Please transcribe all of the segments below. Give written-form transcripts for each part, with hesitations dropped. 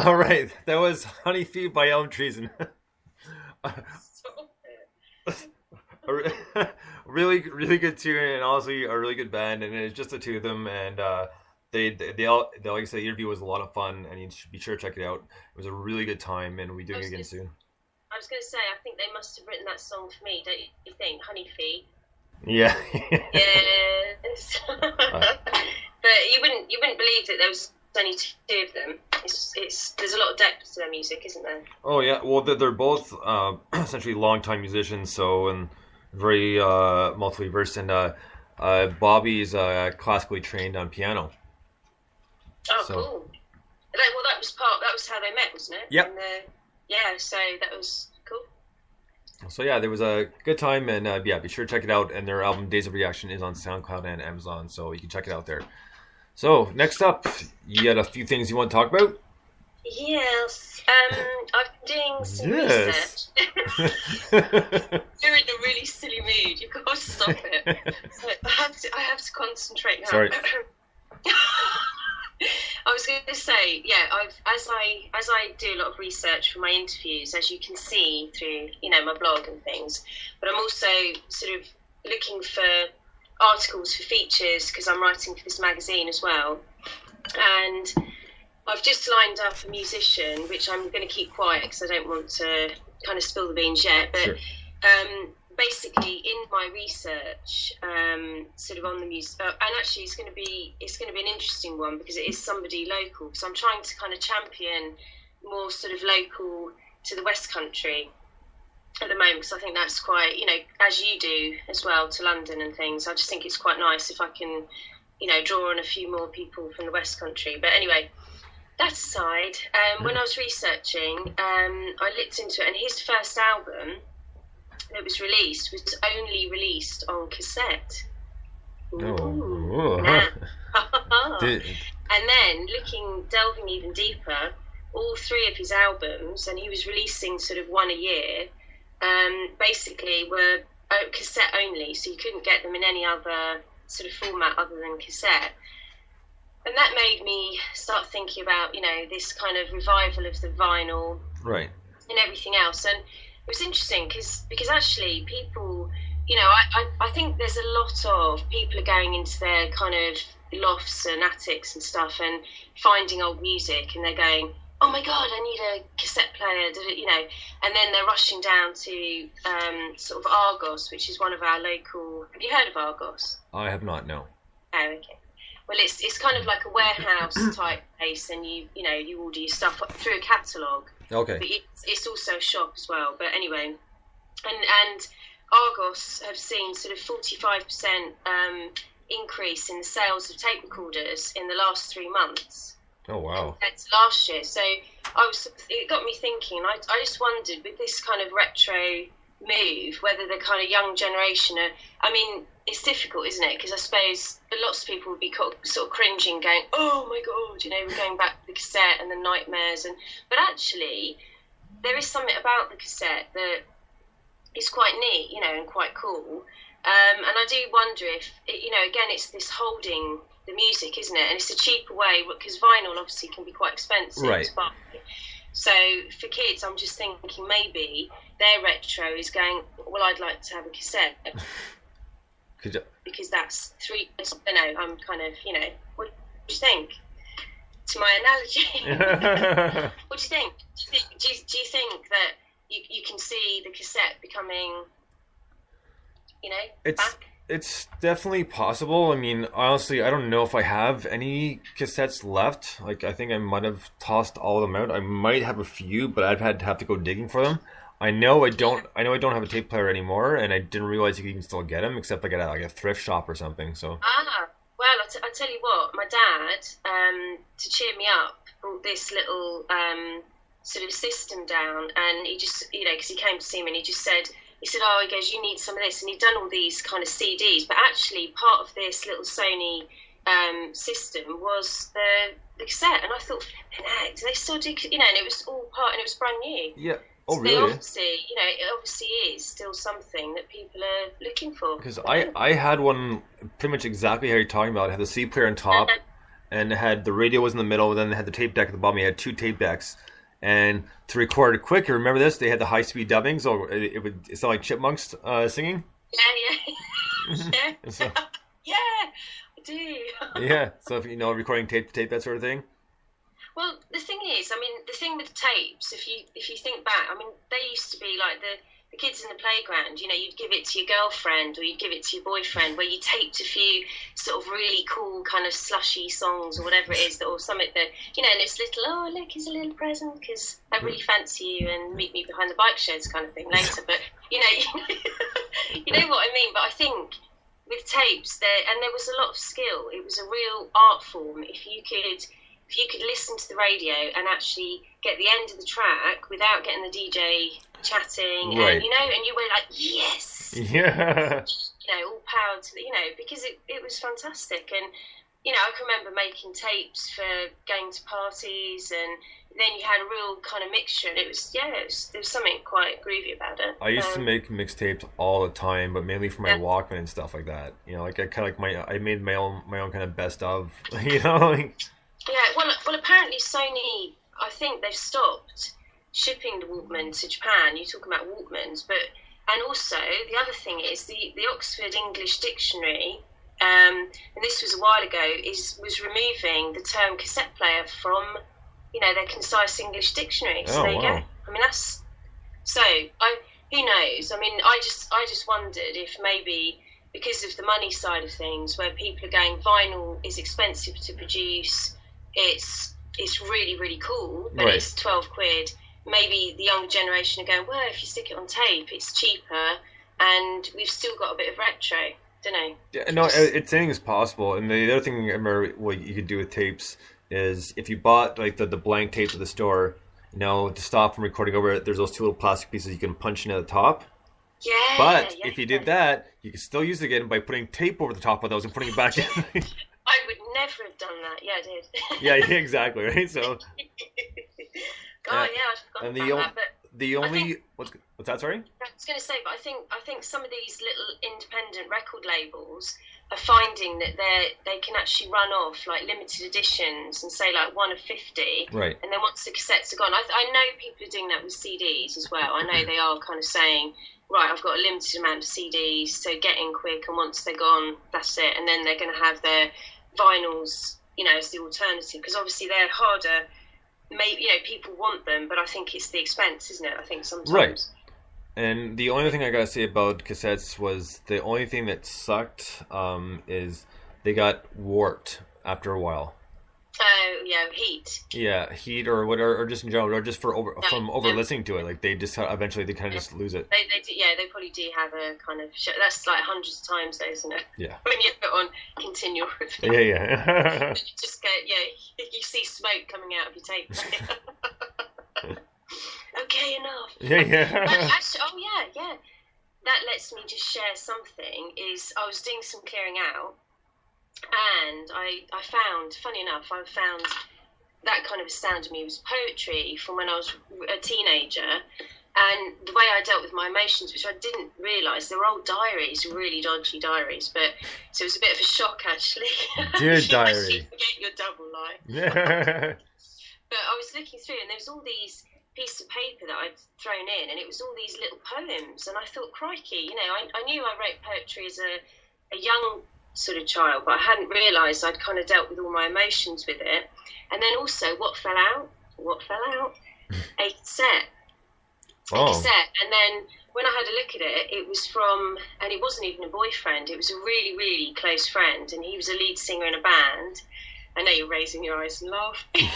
All right, that was Honey Feet by Elm Trees, and Stop it. a really good tune, and honestly a really good band, and it's just the two of them, and they like I said, the interview was a lot of fun, and you should be sure to check it out. It was a really good time, and we'll be I doing it was again gonna, soon. I was gonna say, I think they must have written that song for me, don't you think? Honey Feet. Yeah. Yes. Uh, But you wouldn't believe that there was only two of them. It's there's a lot of depth to their music, isn't there? oh yeah, well they're both essentially longtime musicians, so and very multiply versed, and Bobby's classically trained on piano. Oh, So cool. Well, that was how they met, wasn't it? yep. And yeah, so that was cool. So yeah, there was a good time, and yeah, be sure to check it out. And their album Days of Reaction is on SoundCloud and Amazon, so you can check it out there. So next up, you had a few things you want to talk about? Yes. I've been doing some Yes. research. You're in a really silly mood. You've got to stop it. So I have to concentrate now. Sorry. I was going to say, yeah, as I do a lot of research for my interviews, as you can see through my blog and things, but I'm also sort of looking for articles for features because I'm writing for this magazine as well, and I've just lined up a musician, which I'm going to keep quiet because I don't want to kind of spill the beans yet, but. Sure. Basically, in my research, sort of on the music, and actually, it's going to be an interesting one because it is somebody local. So I'm trying to kind of champion more sort of local to the West Country at the moment because I think that's quite, as you do as well to London and things. I just think it's quite nice if I can, draw on a few more people from the West Country. But anyway. That aside, when I was researching, I looked into it, and his first album that was only released on cassette. Oh. Nah. Did- And then delving even deeper, all three of his albums, and he was releasing sort of one a year, basically were cassette only, so you couldn't get them in any other sort of format other than cassette. And that made me start thinking about, this kind of revival of the vinyl right. and everything else. And it was interesting because actually people, I think there's a lot of people are going into their kind of lofts and attics and stuff and finding old music, and they're going, oh my God, I need a cassette player, and then they're rushing down to sort of Argos, which is one of our local. Have you heard of Argos? I have not, no. Oh, okay. Well, it's kind of like a warehouse type place, and you order your stuff through a catalogue. Okay. But it's also a shop as well. But anyway, and Argos have seen sort of 45% increase in the sales of tape recorders in the last 3 months. Oh wow. Compared to last year. So it got me thinking. I just wondered with this kind of retro move whether the kind of young generation are. I mean, it's difficult, isn't it? Because I suppose lots of people would be sort of cringing, going, "Oh my God, we're going back to the cassette and the nightmares." But actually, there is something about the cassette that is quite neat, and quite cool. And I do wonder if, again, it's this holding the music, isn't it? And it's a cheaper way because vinyl obviously can be quite expensive right. to buy. So for kids, I'm just thinking maybe their retro is going, well, I'd like to have a cassette. Because that's I'm kind of, what do you think? To my analogy. What do you think? Do you think that you can see the cassette becoming, back? It's definitely possible. I mean, honestly, I don't know if I have any cassettes left. Like, I think I might have tossed all of them out. I might have a few, but I've had to have to go digging for them. I know I don't have a tape player anymore, and I didn't realize you can still get them, except like at a thrift shop or something. So. Well, I tell you what, my dad, to cheer me up, brought this little sort of system down, and he just, because he came to see me, and he said, oh, he goes, you need some of this, and he'd done all these kind of CDs, but actually part of this little Sony system was the cassette, and I thought, flipping heck, do they still do, and it was all part, and it was brand new. Yeah. Oh, so really? Obviously, it obviously is still something that people are looking for. Because I had one pretty much exactly how you're talking about. It had the C player on top, and it had the radio was in the middle, and then they had the tape deck at the bottom. You had two tape decks, and to record it quicker, remember this? They had the high speed dubbing, so it would sound like chipmunks singing. Yeah. So, Yeah, I do. yeah, so if recording tape to tape, that sort of thing. Well, the thing is, I mean, the thing with tapes, if you think back, I mean, they used to be like the kids in the playground. You'd give it to your girlfriend or you'd give it to your boyfriend, where you taped a few sort of really cool kind of slushy songs or whatever it is, or something that and it's little. Oh, look, here's a little present because I really fancy you, and meet me behind the bike sheds kind of thing later. But you know what I mean. But I think with tapes, there was a lot of skill. It was a real art form. If you could listen to the radio and actually get the end of the track without getting the DJ chatting, right. and you were like, yes, yeah, all power to because it was fantastic. And I can remember making tapes for going to parties, and then you had a real kind of mixture, and there was something quite groovy about it. I used to make mixtapes all the time, but mainly for my Walkman and stuff like that. Like I kind of I made my own kind of best of, Yeah, well, apparently Sony, I think they've stopped shipping the Walkman to Japan. You're talking about Walkmans, and also the other thing is the Oxford English Dictionary, and this was a while ago, was removing the term cassette player from, their concise English dictionary. So there you go. I mean, that's so. Who knows? I mean, I just wondered if maybe because of the money side of things, where people are going, vinyl is expensive to produce. It's really, really cool, but right. It's 12 quid. Maybe the younger generation are going, well, if you stick it on tape, it's cheaper, and we've still got a bit of retro. Don't know. Yeah, no, it's anything is possible. And the other thing I remember what you could do with tapes is if you bought like the blank tape at the store, to stop from recording over it, there's those two little plastic pieces you can punch in at the top. Yeah. But if you did that, you can still use it again by putting tape over the top of those and putting it back in. I would never have done that. Yeah, I did. yeah, exactly, right? So. God, I forgot about that. But what's that? Sorry. I was going to say, but I think some of these little independent record labels are finding that they can actually run off like limited editions and say like 1 of 50, right? And then once the cassettes are gone, I know people are doing that with CDs as well. I know they are kind of saying, right, I've got a limited amount of CDs, so get in quick, and once they're gone, that's it. And then they're going to have their vinyls, as the alternative, because obviously they're harder. Maybe people want them, but I think it's the expense, isn't it? I think sometimes. Right. And the only thing I gotta say about cassettes was the only thing that sucked is they got warped after a while. Oh yeah, heat. Yeah, heat or whatever, or just in general, or just from over listening to it. Like they just eventually they kind of just lose it. They do, they probably do have a kind of show. That's like hundreds of times though, isn't it? Yeah. When you put on continual review. Yeah. You just go, you see smoke coming out of your tape. Okay, enough. Yeah. Actually, that lets me just share something. Is I was doing some clearing out. And I found, funny enough, that kind of astounded me, was poetry from when I was a teenager, and the way I dealt with my emotions, which I didn't realise, they were old diaries, really dodgy diaries, but so it was a bit of a shock actually. Dear diary. You forget your double life. Yeah. But I was looking through, and there was all these pieces of paper that I'd thrown in, and it was all these little poems, and I thought, crikey, I knew I wrote poetry as a young sort of child, but I hadn't realised I'd kind of dealt with all my emotions with it. And then also, what fell out? A cassette. Oh. A cassette. And then when I had a look at it, it was from, and it wasn't even a boyfriend, it was a really, really close friend, and he was a lead singer in a band. I know you're raising your eyes and laughing.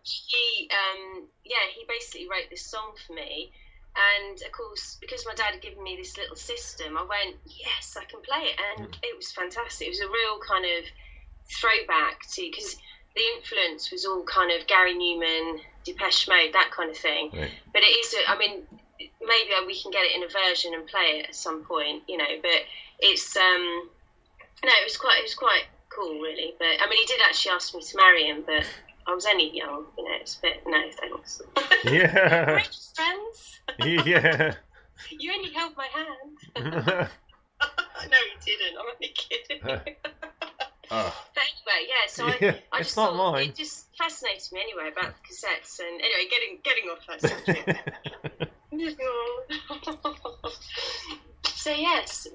He basically wrote this song for me. And of course, because my dad had given me this little system, I went, yes, I can play it. And it was fantastic. It was a real kind of throwback to, because the influence was all kind of Gary Newman, Depeche Mode, that kind of thing. Right. But it is, maybe we can get it in a version and play it at some point, but it's, it was quite cool, really. But, he did actually ask me to marry him, but I was only young, it's a bit, no, thanks. Yeah. We're just friends. Yeah. You only held my hand. No, he didn't. I'm only kidding. Uh, But anyway, yeah. So yeah, I it's just not thought mine. it just fascinated me anyway about the cassettes. And anyway, getting off that subject. So yes,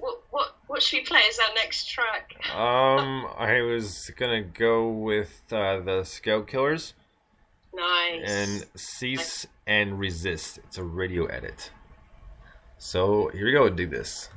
what should we play as our next track? I was gonna go with the Scout Killers and Nice. Cease and Resist. It's a radio edit. So here we go. Do this.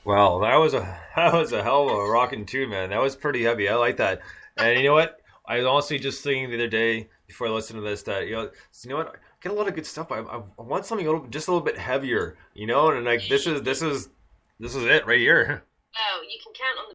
Wow, that was a hell of a rocking tune, man. That was pretty heavy. I like that. And you know what? I was honestly just thinking the other day before I listened to this that what? I get a lot of good stuff. I want something just a little bit heavier, and like this is it right here. Well, you can count on the